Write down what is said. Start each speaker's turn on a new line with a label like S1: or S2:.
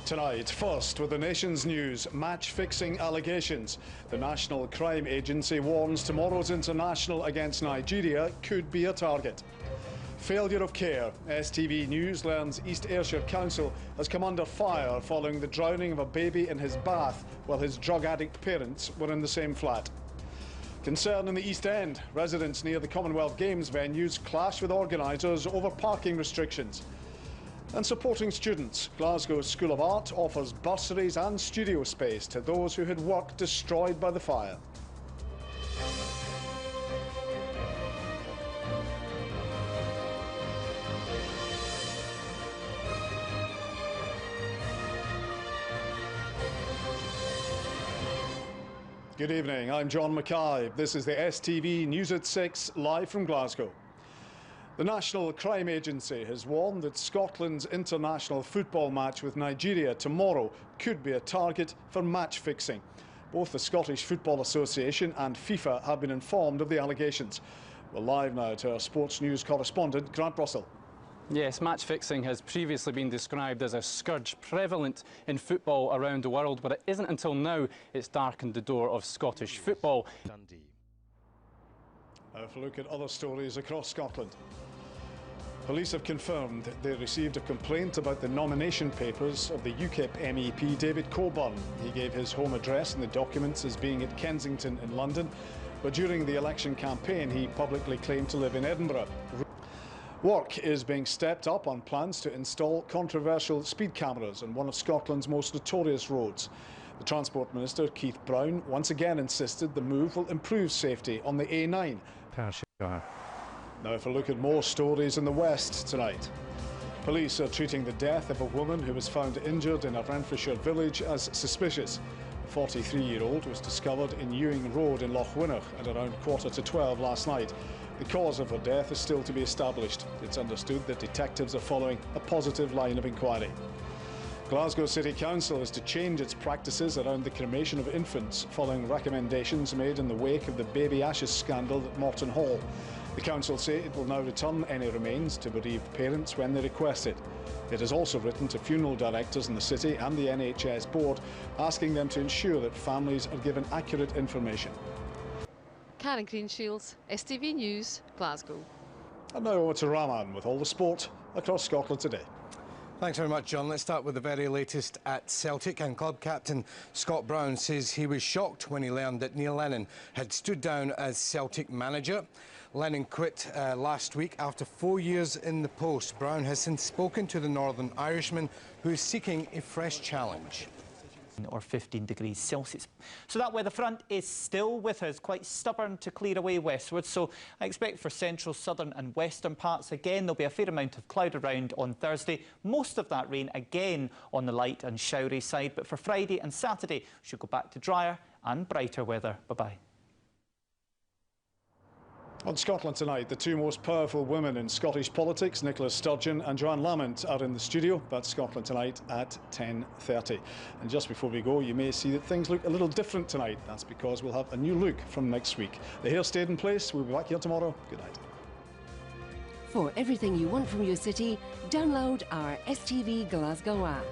S1: Tonight, first with the nation's news, match-fixing allegations. The National Crime Agency warns tomorrow's international against Nigeria could be a target. Failure of care. STV News learns East Ayrshire Council has come under fire following the drowning of a baby in his bath while his drug-addict parents were in the same flat. Concern in the East End. Residents near the Commonwealth Games venues clash with organisers over parking restrictions. And supporting students, Glasgow School of Art offers bursaries and studio space to those who had work destroyed by the fire. Good evening, I'm John MacKay. This is the STV News at 6, live from Glasgow. The National Crime Agency has warned that Scotland's international football match with Nigeria tomorrow could be a target for match fixing. Both the Scottish Football Association and FIFA have been informed of the allegations. We're live now to our sports news correspondent, Grant Russell.
S2: Yes, match fixing has previously been described as a scourge prevalent in football around the world, but it isn't until now it's darkened the door of Scottish football.
S1: Now if we look at other stories across Scotland. Police have confirmed they received a complaint about the nomination papers of the UKIP MEP David Coburn. He gave his home address in the documents as being at Kensington in London, but during the election campaign he publicly claimed to live in Edinburgh. Work is being stepped up on plans to install controversial speed cameras on one of Scotland's most notorious roads. The Transport Minister, Keith Brown, once again insisted the move will improve safety on the A9. Now if we look at more stories in the West tonight. Police are treating the death of a woman who was found injured in a Renfrewshire village as suspicious. The 43-year-old was discovered in Ewing Road in Lochwinnoch at around 11:45 last night. The cause of her death is still to be established. It's understood that detectives are following a positive line of inquiry. Glasgow City Council is to change its practices around the cremation of infants following recommendations made in the wake of the baby ashes scandal at Morton Hall. The council say it will now return any remains to bereaved parents when they request it. It has also written to funeral directors in the city and the NHS board, asking them to ensure that families are given accurate information.
S3: Karen Greenshields, STV News, Glasgow. And
S1: now over to Raman with all the sport across Scotland today.
S4: Thanks very much, John. Let's start with the very latest at Celtic, and club captain Scott Brown says he was shocked when he learned that Neil Lennon had stood down as Celtic manager. Lennon quit last week after 4 years in the post. Brown has since spoken to the Northern Irishman, who is seeking a fresh challenge.
S5: Or 15 degrees Celsius. So that weather front is still with us, quite stubborn to clear away westwards. So I expect for central, southern and western parts again there'll be a fair amount of cloud around on Thursday. Most of that rain again on the light and showery side. But for Friday and Saturday, we should go back to drier and brighter weather. Bye-bye.
S1: On Scotland Tonight, the two most powerful women in Scottish politics, Nicola Sturgeon and Joanne Lamont, are in the studio. That's Scotland Tonight at 10:30. And just before we go, you may see that things look a little different tonight. That's because we'll have a new look from next week. The hair stayed in place. We'll be back here tomorrow. Good night.
S6: For everything you want from your city, download our STV Glasgow app.